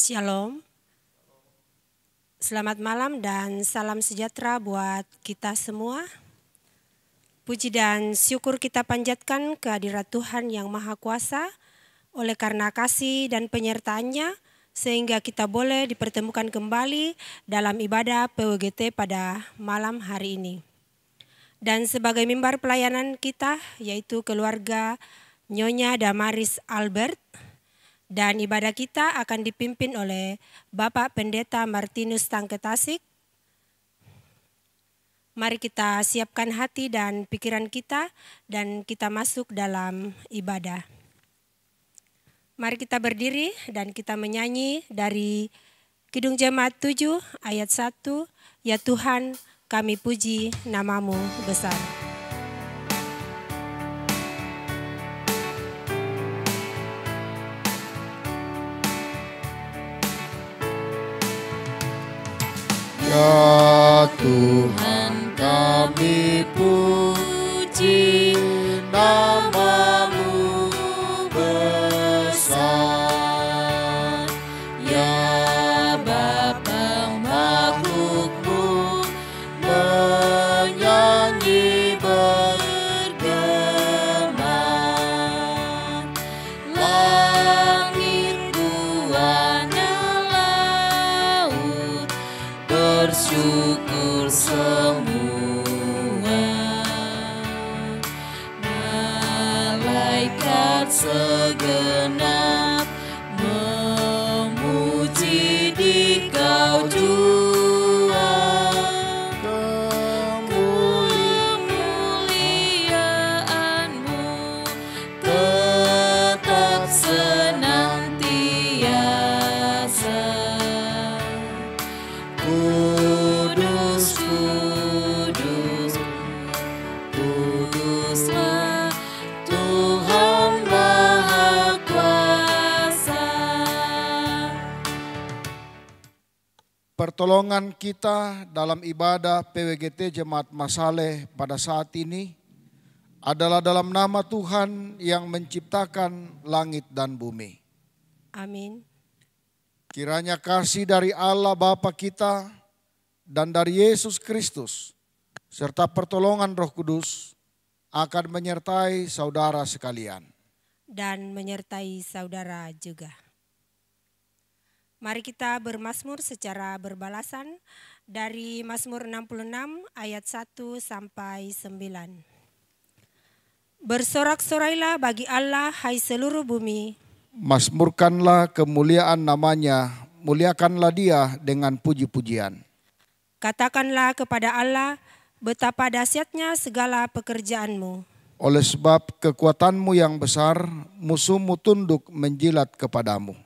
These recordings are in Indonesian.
Shalom, selamat malam dan salam sejahtera buat kita semua. Puji dan syukur kita panjatkan kehadirat Tuhan yang Maha Kuasa oleh karena kasih dan penyertaannya sehingga kita boleh dipertemukan kembali dalam ibadah PWGT pada malam hari ini. Dan sebagai mimbar pelayanan kita yaitu keluarga Nyonya Damaris Albert, dan ibadah kita akan dipimpin oleh Bapak Pendeta Martinus Tangketasik. Mari kita siapkan hati dan pikiran kita dan kita masuk dalam ibadah. Mari kita berdiri dan kita menyanyi dari Kidung Jemaat 7 ayat 1. Ya Tuhan, kami puji nama-Mu besar. Ya Tuhan, kami puji nama-Mu besar. Ya Bapa makhluk-Mu menyanyi bergema. Langit buahnya laut bersyukur semua. Malaikat segenap memuji Dikau jua. Kemuliaan-Mu tetap senantiasa. Kudus, kudus, kuduslah Tuhan Maha Kuasa. Pertolongan kita dalam ibadah PWGT Jemaat Masaleh pada saat ini adalah dalam nama Tuhan yang menciptakan langit dan bumi. Amin. Kiranya kasih dari Allah Bapa kita dan dari Yesus Kristus serta pertolongan Roh Kudus akan menyertai saudara sekalian. Dan menyertai saudara juga. Mari kita bermazmur secara berbalasan dari Mazmur 66 ayat 1 sampai 9. Bersorak-sorailah bagi Allah hai seluruh bumi. Mazmurkanlah kemuliaan namanya, muliakanlah Dia dengan puji-pujian. Katakanlah kepada Allah, betapa dahsyatnya segala pekerjaan-Mu. Oleh sebab kekuatan-Mu yang besar, musuh-Mu tunduk menjilat kepadamu.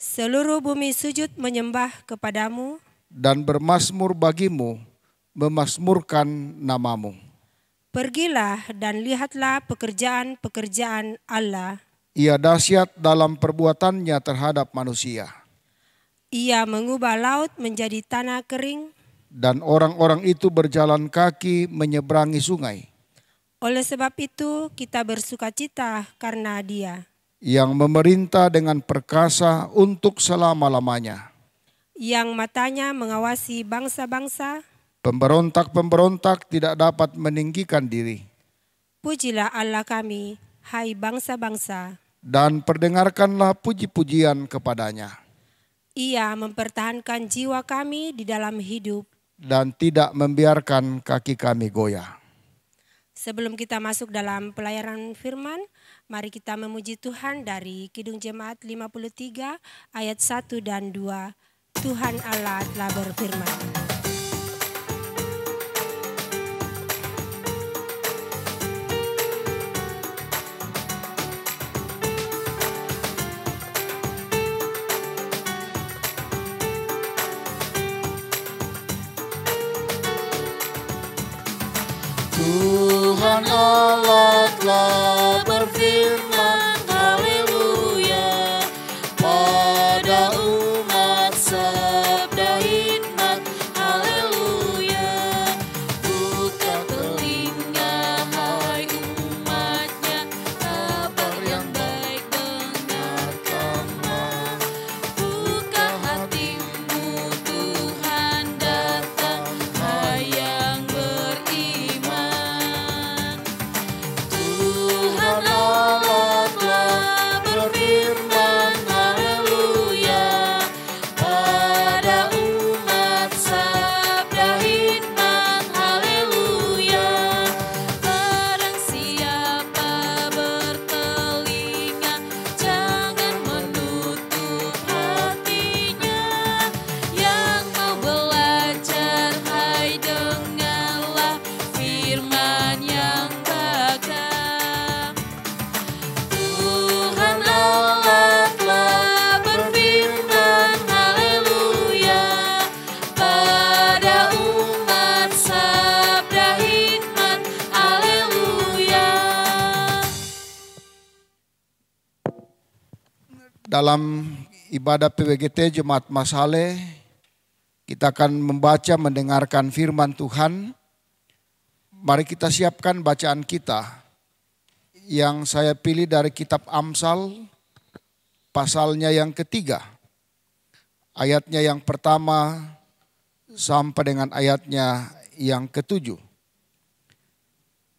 Seluruh bumi sujud menyembah kepadamu. Dan bermazmur bagimu, memazmurkan namamu. Pergilah dan lihatlah pekerjaan-pekerjaan Allah. Ia dahsyat dalam perbuatannya terhadap manusia. Ia mengubah laut menjadi tanah kering. Dan orang-orang itu berjalan kaki menyeberangi sungai. Oleh sebab itu kita bersukacita karena Dia. Yang memerintah dengan perkasa untuk selama-lamanya. Yang matanya mengawasi bangsa-bangsa. Pemberontak-pemberontak tidak dapat meninggikan diri. Pujilah Allah kami, hai bangsa-bangsa. Dan perdengarkanlah puji-pujian kepadanya. Ia mempertahankan jiwa kami di dalam hidup. Dan tidak membiarkan kaki kami goyah. Sebelum kita masuk dalam pelayanan firman, mari kita memuji Tuhan dari Kidung Jemaat 53 ayat 1 dan 2. Tuhan Allah telah berfirman. Tuhan Allah telah berfirman, haleluya, pada umat sabda hikmat, haleluya. Buka telinga hai umatnya, kabar yang baik dengarkanlah. Buka Dalam ibadah PWGT Jemaat Masale, kita akan membaca mendengarkan firman Tuhan. Mari kita siapkan bacaan kita yang saya pilih dari kitab Amsal, pasalnya yang ketiga. Ayatnya yang pertama sampai dengan ayatnya yang ketujuh.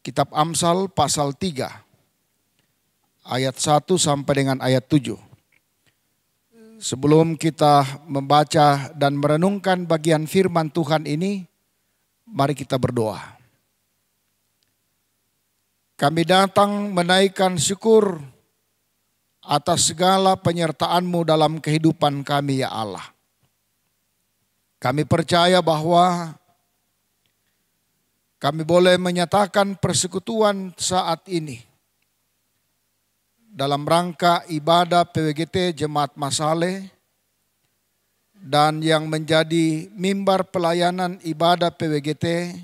Kitab Amsal pasal 3, ayat 1 sampai dengan ayat 7. Sebelum kita membaca dan merenungkan bagian firman Tuhan ini, mari kita berdoa. Kami datang menaikkan syukur atas segala penyertaan-Mu dalam kehidupan kami, ya Allah. Kami percaya bahwa kami boleh menyatakan persekutuan saat ini dalam rangka ibadah PWGT Jemaat Masale dan yang menjadi mimbar pelayanan ibadah PWGT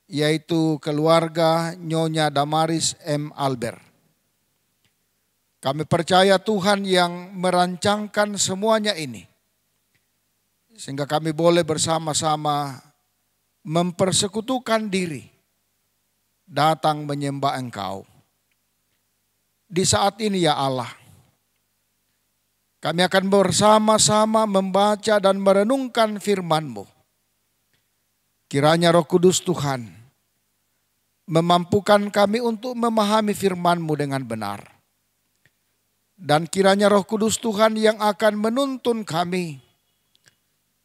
yaitu keluarga Nyonya Damaris M. Albert. Kami percaya Tuhan yang merancangkan semuanya ini sehingga kami boleh bersama-sama mempersekutukan diri datang menyembah Engkau. Di saat ini, ya Allah, kami akan bersama-sama membaca dan merenungkan firman-Mu. Kiranya Roh Kudus Tuhan memampukan kami untuk memahami firman-Mu dengan benar. Dan kiranya Roh Kudus Tuhan yang akan menuntun kami,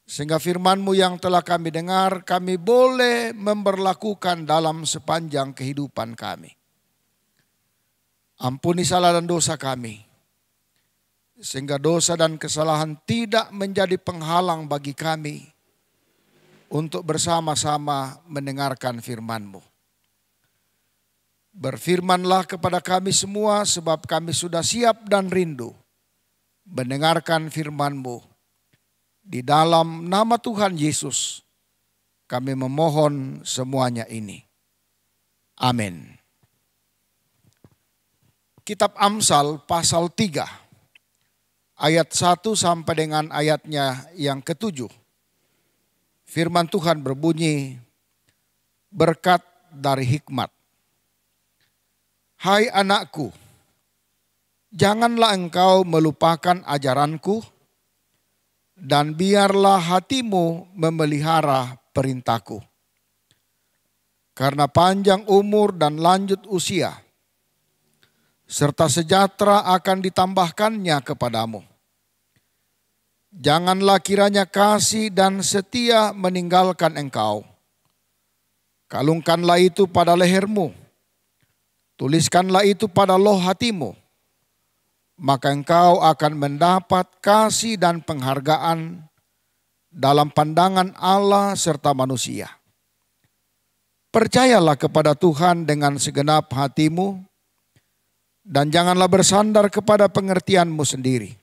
sehingga firman-Mu yang telah kami dengar, kami boleh memberlakukan dalam sepanjang kehidupan kami. Ampuni salah dan dosa kami, sehingga dosa dan kesalahan tidak menjadi penghalang bagi kami untuk bersama-sama mendengarkan firman-Mu. Berfirmanlah kepada kami semua sebab kami sudah siap dan rindu mendengarkan firman-Mu. Di dalam nama Tuhan Yesus kami memohon semuanya ini. Amin. Kitab Amsal pasal 3 ayat 1 sampai dengan ayatnya yang ketujuh. Firman Tuhan berbunyi, berkat dari hikmat. Hai anakku, janganlah engkau melupakan ajaranku, dan biarlah hatimu memelihara perintahku. Karena panjang umur dan lanjut usia, serta sejahtera akan ditambahkannya kepadamu. Janganlah kiranya kasih dan setia meninggalkan engkau. Kalungkanlah itu pada lehermu, tuliskanlah itu pada loh hatimu, maka engkau akan mendapat kasih dan penghargaan dalam pandangan Allah serta manusia. Percayalah kepada Tuhan dengan segenap hatimu, dan janganlah bersandar kepada pengertianmu sendiri.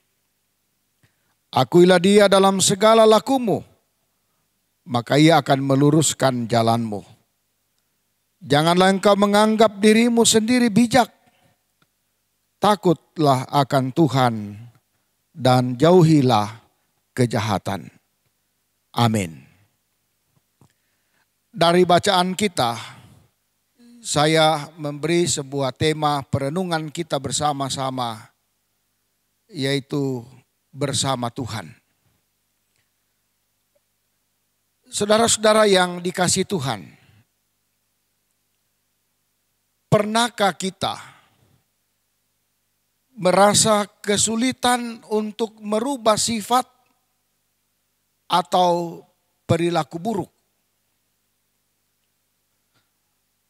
Akuilah Dia dalam segala lakumu, maka Ia akan meluruskan jalanmu. Janganlah engkau menganggap dirimu sendiri bijak. Takutlah akan Tuhan dan jauhilah kejahatan. Amin. Dari bacaan kita, saya memberi sebuah tema perenungan kita bersama-sama, yaitu bersama Tuhan. Saudara-saudara yang dikasihi Tuhan, pernahkah kita merasa kesulitan untuk merubah sifat atau perilaku buruk?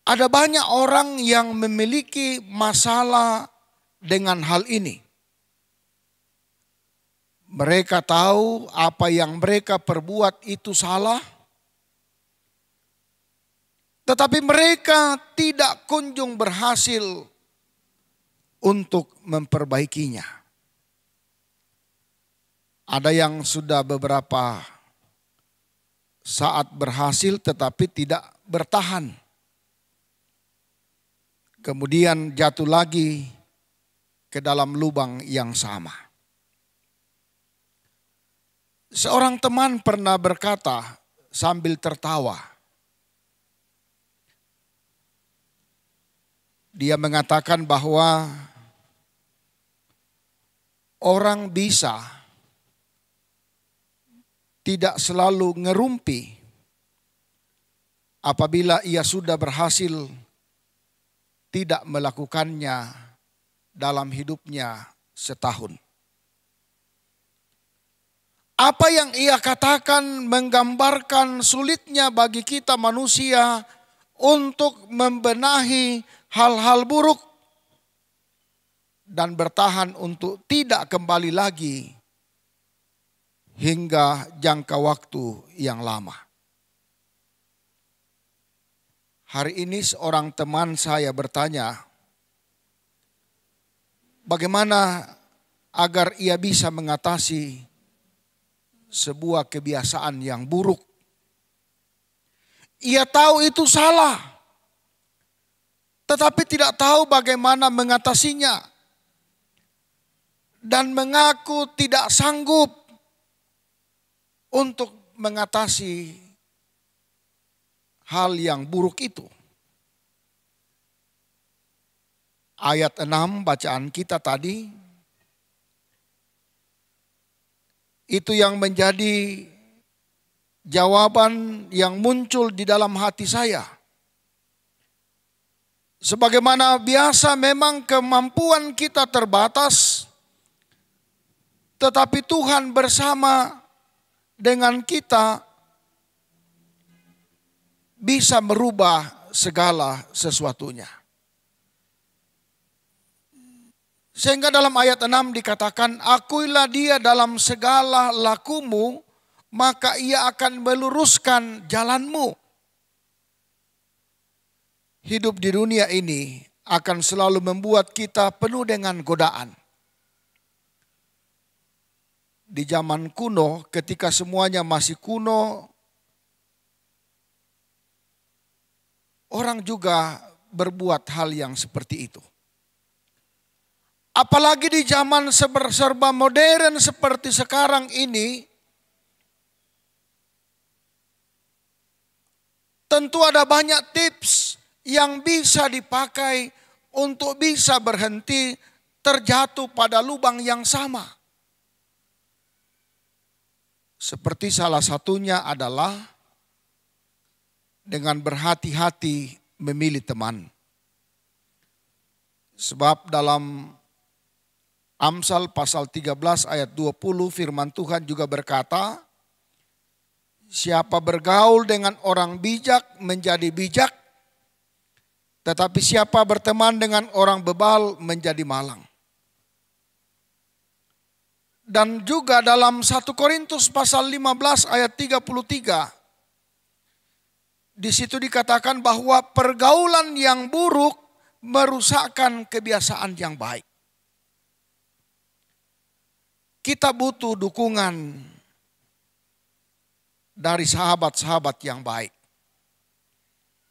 Ada banyak orang yang memiliki masalah dengan hal ini. Mereka tahu apa yang mereka perbuat itu salah, tetapi mereka tidak kunjung berhasil untuk memperbaikinya. Ada yang sudah beberapa saat berhasil tetapi tidak bertahan. Kemudian jatuh lagi ke dalam lubang yang sama. Seorang teman pernah berkata sambil tertawa. Dia mengatakan bahwa orang bisa tidak selalu ngerumpi apabila ia sudah berhasil tidak melakukannya dalam hidupnya setahun. Apa yang ia katakan menggambarkan sulitnya bagi kita manusia untuk membenahi hal-hal buruk dan bertahan untuk tidak kembali lagi hingga jangka waktu yang lama. Hari ini seorang teman saya bertanya, bagaimana agar ia bisa mengatasi sebuah kebiasaan yang buruk. Ia tahu itu salah, tetapi tidak tahu bagaimana mengatasinya. Dan mengaku tidak sanggup untuk mengatasi hal yang buruk itu. Ayat 6 bacaan kita tadi, itu yang menjadi jawaban yang muncul di dalam hati saya. Sebagaimana biasa memang kemampuan kita terbatas, tetapi Tuhan bersama dengan kita bisa merubah segala sesuatunya. Sehingga dalam ayat 6 dikatakan, akuilah dia dalam segala lakumu, maka ia akan meluruskan jalanmu. Hidup di dunia ini akan selalu membuat kita penuh dengan godaan. Di zaman kuno, ketika semuanya masih kuno, orang juga berbuat hal yang seperti itu. Apalagi di zaman serba modern seperti sekarang ini, tentu ada banyak tips yang bisa dipakai untuk bisa berhenti terjatuh pada lubang yang sama. Seperti salah satunya adalah dengan berhati-hati memilih teman. Sebab dalam Amsal pasal 13 ayat 20 firman Tuhan juga berkata, siapa bergaul dengan orang bijak menjadi bijak, tetapi siapa berteman dengan orang bebal menjadi malang. Dan juga dalam 1 Korintus pasal 15 ayat 33, di situ dikatakan bahwa pergaulan yang buruk merusakkan kebiasaan yang baik. Kita butuh dukungan dari sahabat-sahabat yang baik,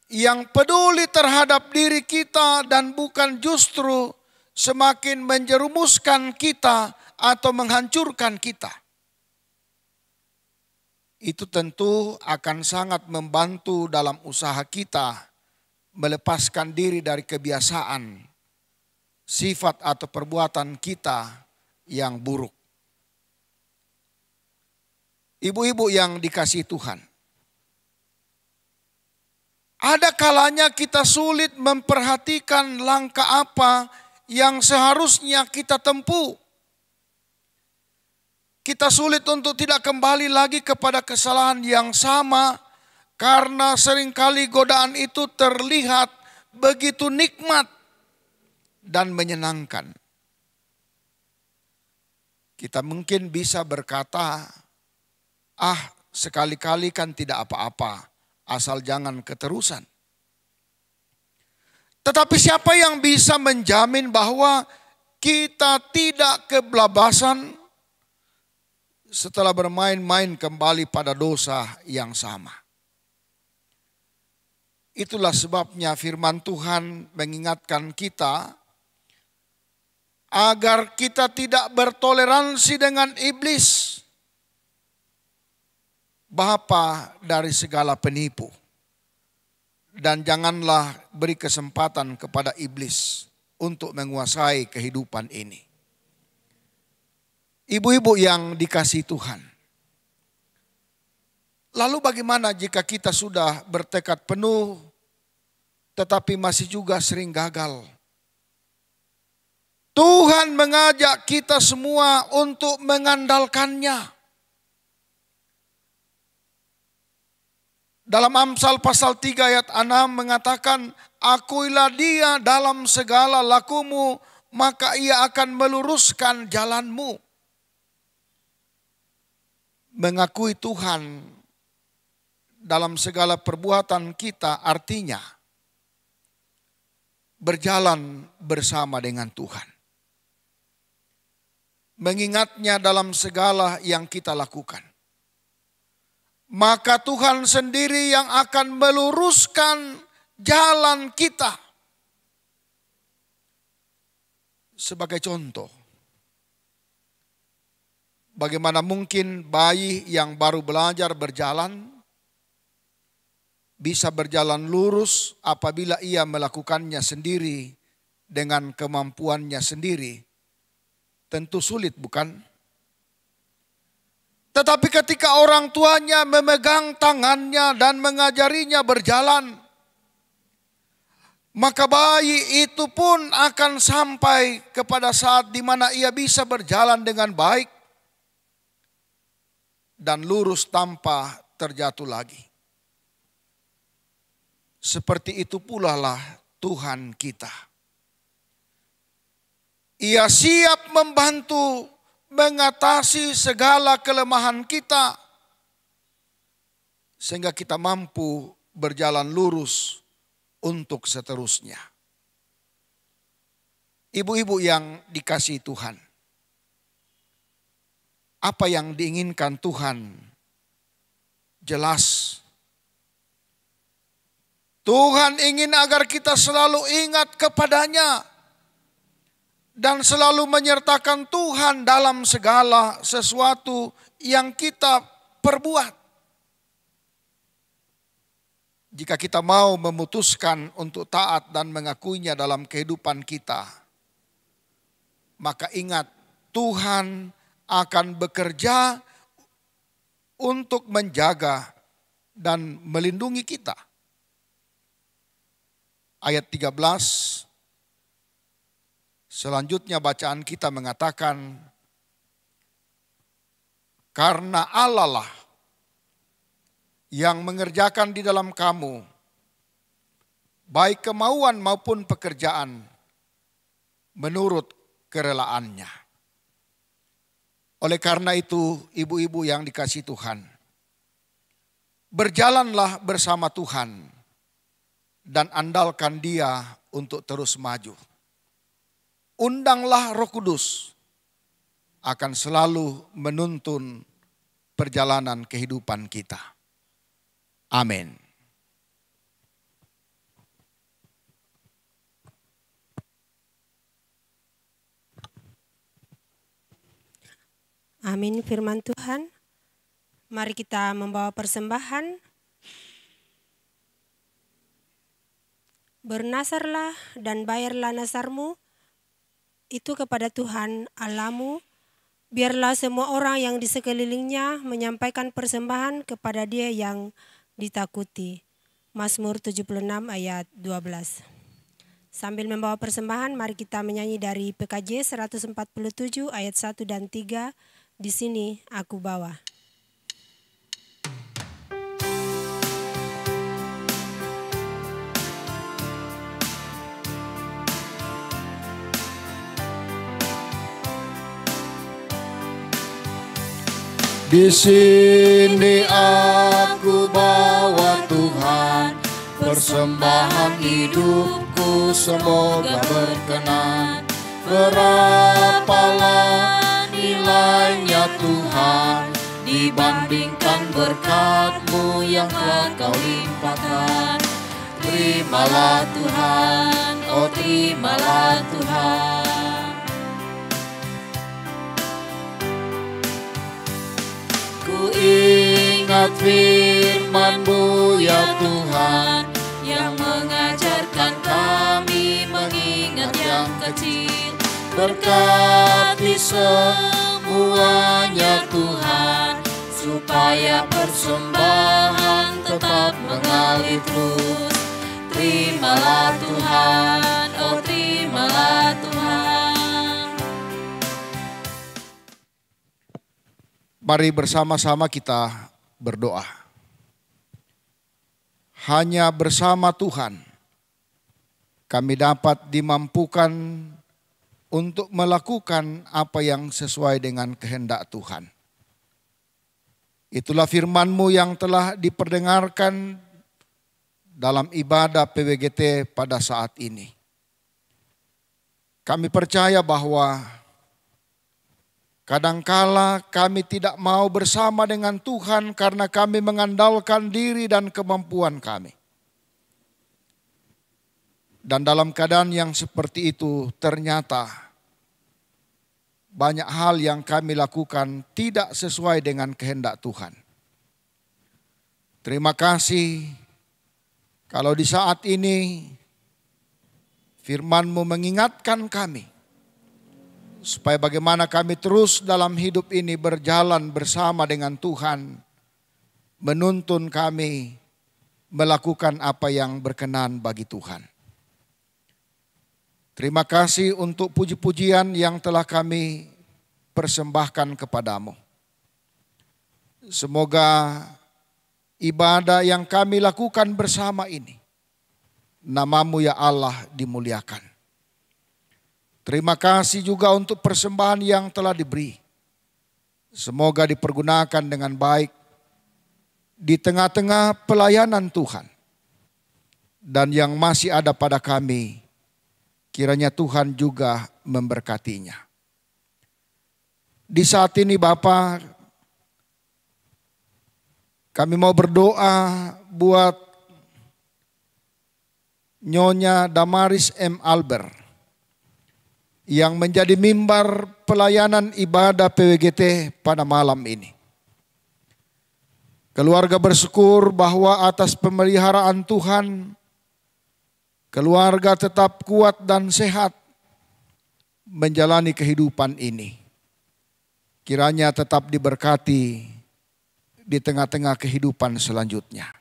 yang peduli terhadap diri kita dan bukan justru semakin menjerumuskan kita atau menghancurkan kita. Itu tentu akan sangat membantu dalam usaha kita melepaskan diri dari kebiasaan, sifat atau perbuatan kita yang buruk. Ibu-ibu yang dikasihi Tuhan, ada kalanya kita sulit memperhatikan langkah apa yang seharusnya kita tempuh. Kita sulit untuk tidak kembali lagi kepada kesalahan yang sama karena seringkali godaan itu terlihat begitu nikmat dan menyenangkan. Kita mungkin bisa berkata, sekali-kali kan tidak apa-apa, asal jangan keterusan. Tetapi siapa yang bisa menjamin bahwa kita tidak keblabasan setelah bermain-main kembali pada dosa yang sama? Itulah sebabnya firman Tuhan mengingatkan kita agar kita tidak bertoleransi dengan iblis. bapa dari segala penipu. Dan janganlah beri kesempatan kepada iblis untuk menguasai kehidupan ini. Ibu-ibu yang dikasihi Tuhan. Lalu bagaimana jika kita sudah bertekad penuh tetapi masih juga sering gagal? Tuhan mengajak kita semua untuk mengandalkannya. Dalam Amsal pasal 3 ayat 6 mengatakan, akuilah dia dalam segala lakumu, maka ia akan meluruskan jalanmu. Mengakui Tuhan dalam segala perbuatan kita artinya berjalan bersama dengan Tuhan. Mengingatnya dalam segala yang kita lakukan. Maka Tuhan sendiri yang akan meluruskan jalan kita. Sebagai contoh, bagaimana mungkin bayi yang baru belajar berjalan bisa berjalan lurus apabila ia melakukannya sendiri dengan kemampuannya sendiri? Tentu sulit, bukan? Tetapi ketika orang tuanya memegang tangannya dan mengajarinya berjalan, maka bayi itu pun akan sampai kepada saat di mana ia bisa berjalan dengan baik dan lurus tanpa terjatuh lagi. Seperti itu pula lah Tuhan kita. Ia siap membantu mengatasi segala kelemahan kita sehingga kita mampu berjalan lurus untuk seterusnya. Ibu-ibu yang dikasihi Tuhan, apa yang diinginkan Tuhan jelas. Tuhan ingin agar kita selalu ingat kepadanya dan selalu menyertakan Tuhan dalam segala sesuatu yang kita perbuat. Jika kita mau memutuskan untuk taat dan mengakuinya dalam kehidupan kita, maka ingat Tuhan akan bekerja untuk menjaga dan melindungi kita. Ayat 13. Selanjutnya bacaan kita mengatakan, karena Allah lah yang mengerjakan di dalam kamu, baik kemauan maupun pekerjaan, menurut kerelaannya. Oleh karena itu, ibu-ibu yang dikasihi Tuhan, berjalanlah bersama Tuhan dan andalkan Dia untuk terus maju. Undanglah Roh Kudus akan selalu menuntun perjalanan kehidupan kita. Amin. Amin firman Tuhan. Mari kita membawa persembahan. Bernasarlah dan bayarlah nasarmu itu kepada Tuhan Allahmu. Biarlah semua orang yang di sekelilingnya menyampaikan persembahan kepada Dia yang ditakuti. Mazmur 76 ayat 12. Sambil membawa persembahan, mari kita menyanyi dari PKJ 147 ayat 1 dan 3. Di sini aku bawa. Di sini aku bawa Tuhan, persembahan hidupku semoga berkenan. Berapalah nilainya Tuhan dibandingkan berkat-Mu yang telah Kau limpahkan. Terimalah Tuhan, oh terimalah Tuhan. Ku ingat mengingat firman-Mu ya Tuhan, yang mengajarkan kami mengingat yang kecil. Berkati semuanya Tuhan, supaya persembahan tetap mengalir terus. Terimalah Tuhan, oh terimalah Tuhan. Mari bersama-sama kita berdoa. Hanya bersama Tuhan kami dapat dimampukan untuk melakukan apa yang sesuai dengan kehendak Tuhan. Itulah firman-Mu yang telah diperdengarkan dalam ibadah PWGT pada saat ini. Kami percaya bahwa kadangkala kami tidak mau bersama dengan Tuhan karena kami mengandalkan diri dan kemampuan kami. Dan dalam keadaan yang seperti itu ternyata banyak hal yang kami lakukan tidak sesuai dengan kehendak Tuhan. Terima kasih kalau di saat ini firman-Mu mengingatkan kami supaya bagaimana kami terus dalam hidup ini berjalan bersama dengan Tuhan, menuntun kami melakukan apa yang berkenan bagi Tuhan. Terima kasih untuk puji-pujian yang telah kami persembahkan kepadamu. Semoga ibadah yang kami lakukan bersama ini, nama-Mu ya Allah dimuliakan. Terima kasih juga untuk persembahan yang telah diberi. Semoga dipergunakan dengan baik di tengah-tengah pelayanan Tuhan. Dan yang masih ada pada kami, kiranya Tuhan juga memberkatinya. Di saat ini Bapa, kami mau berdoa buat Nyonya Damaris M. Albert yang menjadi mimbar pelayanan ibadah PWGT pada malam ini. Keluarga bersyukur bahwa atas pemeliharaan Tuhan, keluarga tetap kuat dan sehat menjalani kehidupan ini. Kiranya tetap diberkati di tengah-tengah kehidupan selanjutnya.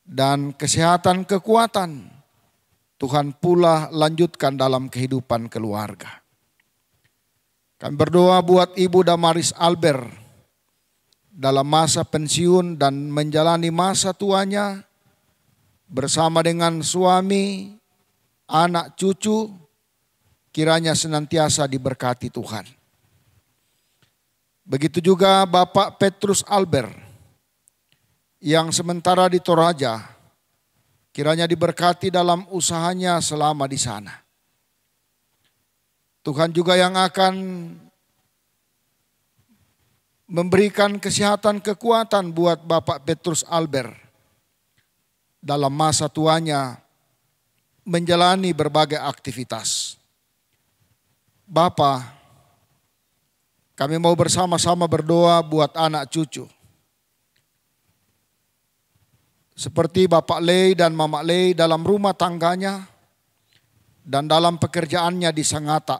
Dan kesehatan kekuatan Tuhan pula lanjutkan dalam kehidupan keluarga. Kami berdoa buat Ibu Damaris Albert dalam masa pensiun dan menjalani masa tuanya bersama dengan suami, anak cucu, kiranya senantiasa diberkati Tuhan. Begitu juga Bapak Petrus Albert yang sementara di Toraja, kiranya diberkati dalam usahanya selama di sana. Tuhan juga yang akan memberikan kesehatan kekuatan buat Bapak Petrus Albert dalam masa tuanya menjalani berbagai aktivitas. Bapa, kami mau bersama-sama berdoa buat anak cucu. Seperti Bapak Lei dan Mama Lei dalam rumah tangganya dan dalam pekerjaannya di Sangatta.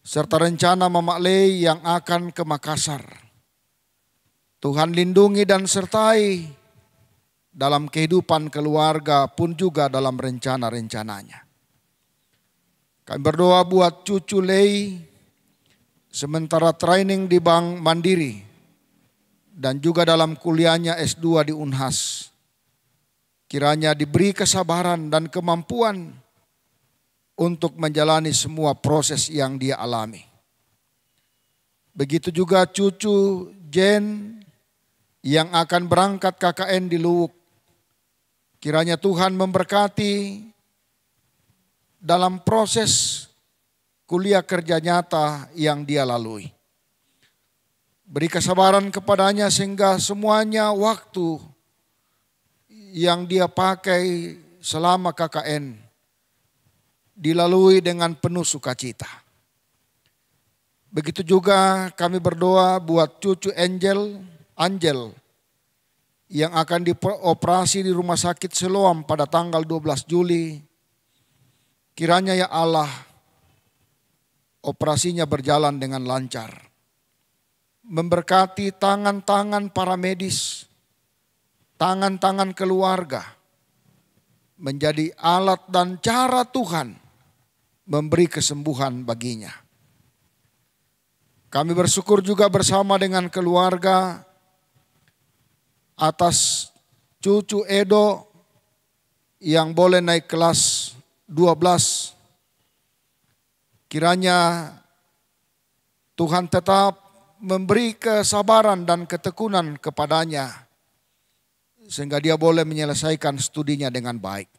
Serta rencana Mama Lei yang akan ke Makassar. Tuhan lindungi dan sertai dalam kehidupan keluarga pun juga dalam rencana-rencananya. Kami berdoa buat cucu Lei sementara training di Bank Mandiri dan juga dalam kuliahnya S2 di Unhas. Kiranya diberi kesabaran dan kemampuan untuk menjalani semua proses yang dia alami. Begitu juga cucu Jen yang akan berangkat KKN di Luwuk. Kiranya Tuhan memberkati dalam proses kuliah kerja nyata yang dia lalui. Beri kesabaran kepadanya sehingga semuanya waktu yang dia pakai selama KKN dilalui dengan penuh sukacita. Begitu juga kami berdoa buat cucu Angel yang akan dioperasi di Rumah Sakit Siloam pada tanggal 12 Juli. Kiranya ya Allah, operasinya berjalan dengan lancar. Memberkati tangan-tangan para medis, tangan-tangan keluarga, menjadi alat dan cara Tuhan memberi kesembuhan baginya. Kami bersyukur juga bersama dengan keluarga atas cucu Edo yang boleh naik kelas 12. Kiranya Tuhan tetap memberi kesabaran dan ketekunan kepadanya sehingga dia boleh menyelesaikan studinya dengan baik.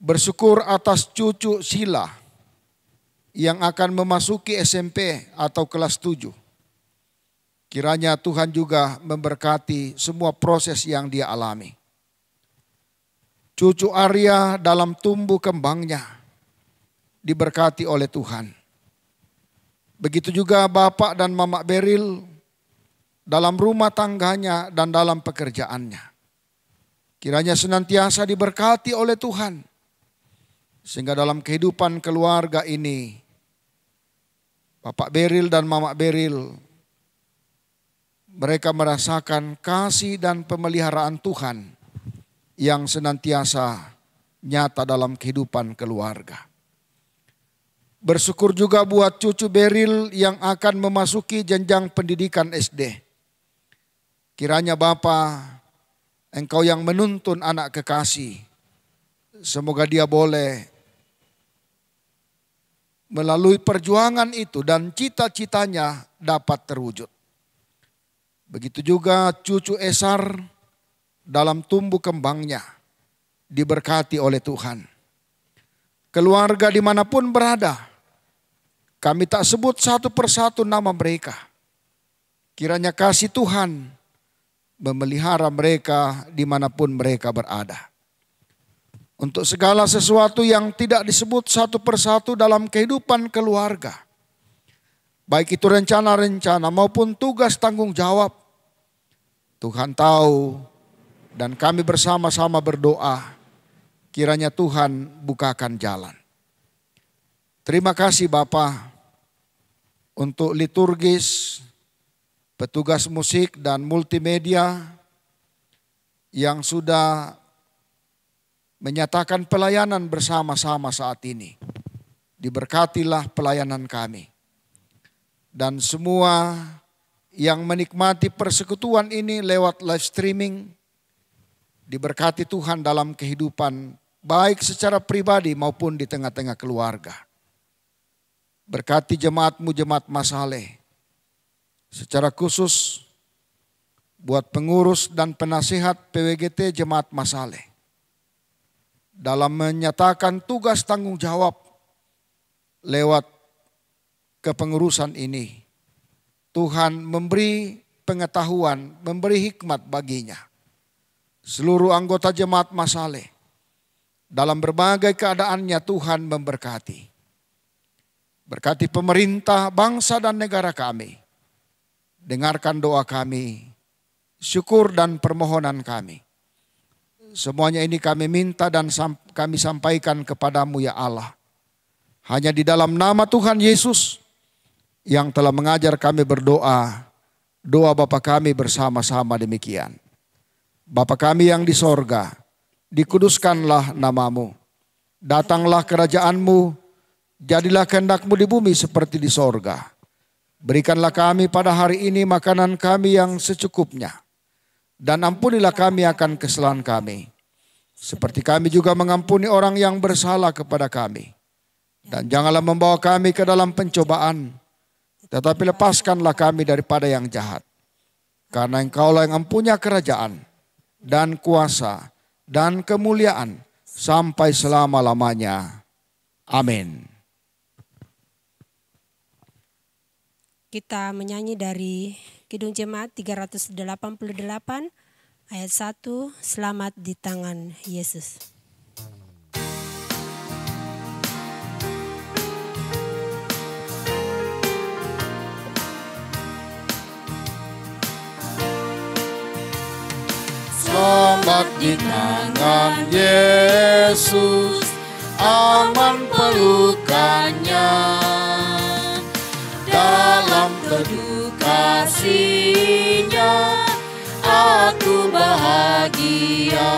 Bersyukur atas cucu Sila yang akan memasuki SMP atau kelas 7. Kiranya Tuhan juga memberkati semua proses yang dia alami. Cucu Arya dalam tumbuh kembangnya diberkati oleh Tuhan. Begitu juga Bapak dan Mama Beril dalam rumah tangganya dan dalam pekerjaannya. Kiranya senantiasa diberkati oleh Tuhan. Sehingga dalam kehidupan keluarga ini, Bapak Beril dan Mama Beril, mereka merasakan kasih dan pemeliharaan Tuhan yang senantiasa nyata dalam kehidupan keluarga. Bersyukur juga buat cucu Beril yang akan memasuki jenjang pendidikan SD. Kiranya Bapa, Engkau yang menuntun anak kekasih, semoga dia boleh melalui perjuangan itu dan cita-citanya dapat terwujud. Begitu juga cucu Esar dalam tumbuh kembangnya diberkati oleh Tuhan. Keluarga dimanapun berada, kami tak sebut satu persatu nama mereka. Kiranya kasih Tuhan memelihara mereka dimanapun mereka berada. Untuk segala sesuatu yang tidak disebut satu persatu dalam kehidupan keluarga, baik itu rencana-rencana maupun tugas tanggung jawab, Tuhan tahu dan kami bersama-sama berdoa, kiranya Tuhan bukakan jalan. Terima kasih Bapa untuk liturgis, petugas musik dan multimedia yang sudah menyatakan pelayanan bersama-sama saat ini. Diberkatilah pelayanan kami. Dan semua yang menikmati persekutuan ini lewat live streaming, diberkati Tuhan dalam kehidupan baik secara pribadi maupun di tengah-tengah keluarga. Berkati jemaat-Mu, jemaat Masaleh. Secara khusus buat pengurus dan penasihat PWGT Jemaat Masaleh. Dalam menyatakan tugas tanggung jawab lewat kepengurusan ini, Tuhan memberi pengetahuan, memberi hikmat baginya. Seluruh anggota Jemaat Masaleh dalam berbagai keadaannya Tuhan memberkati. Berkati pemerintah, bangsa dan negara kami. Dengarkan doa kami, syukur dan permohonan kami. Semuanya ini kami minta dan kami sampaikan kepadamu ya Allah. Hanya di dalam nama Tuhan Yesus yang telah mengajar kami berdoa. Doa Bapa kami bersama-sama demikian. Bapa kami yang di sorga, dikuduskanlah namamu. Datanglah kerajaanmu, jadilah kehendak-Mu di bumi seperti di sorga. Berikanlah kami pada hari ini makanan kami yang secukupnya. Dan ampunilah kami akan kesalahan kami. Seperti kami juga mengampuni orang yang bersalah kepada kami. Dan janganlah membawa kami ke dalam pencobaan. Tetapi lepaskanlah kami daripada yang jahat. Karena Engkaulah yang mempunyai kerajaan dan kuasa dan kemuliaan sampai selama-lamanya. Amin. Kita menyanyi dari Kidung Jemaat 388 ayat 1, selamat di tangan Yesus. Selamat di tangan Yesus, aman pelukannya. Dalam teduh kasih-Nya, aku bahagia.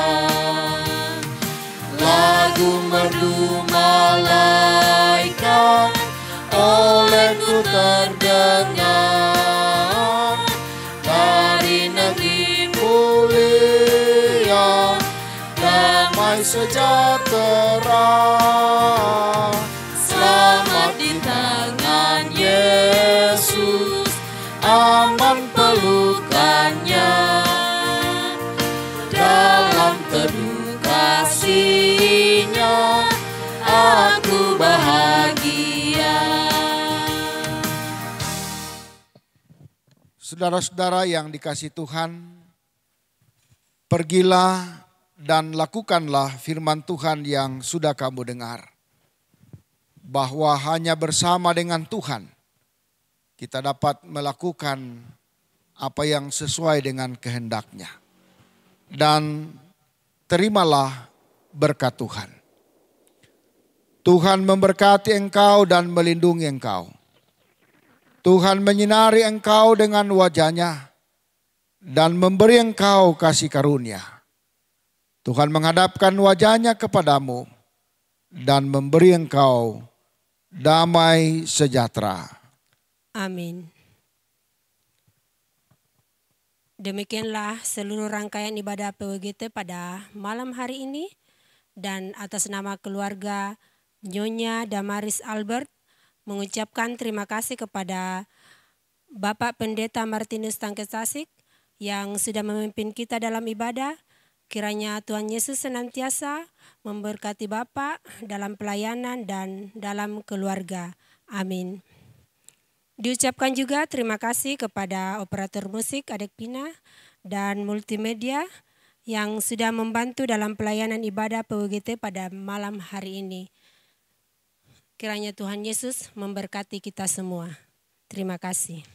Lagu merdu malaikat olehku terdengar, dari negeri mulia damai sejahtera. Selamat di tangan Yesus, aman pelukannya. Dalam teduh kasih-Nya, aku bahagia. Saudara-saudara yang dikasihi Tuhan, pergilah dan lakukanlah firman Tuhan yang sudah kamu dengar. Bahwa hanya bersama dengan Tuhan kita dapat melakukan apa yang sesuai dengan kehendak-Nya. Dan terimalah berkat Tuhan. Tuhan memberkati engkau dan melindungi engkau. Tuhan menyinari engkau dengan wajah-Nya dan memberi engkau kasih karunia. Tuhan menghadapkan wajah-Nya kepadamu dan memberi engkau damai sejahtera. Amin. Demikianlah seluruh rangkaian ibadah PWGT pada malam hari ini, dan atas nama keluarga Nyonya Damaris Albert mengucapkan terima kasih kepada Bapak Pendeta Martinus Tangkesasik yang sudah memimpin kita dalam ibadah. Kiranya Tuhan Yesus senantiasa memberkati Bapak dalam pelayanan dan dalam keluarga. Amin. Diucapkan juga terima kasih kepada operator musik Adek Pina dan multimedia yang sudah membantu dalam pelayanan ibadah PWGT pada malam hari ini. Kiranya Tuhan Yesus memberkati kita semua. Terima kasih.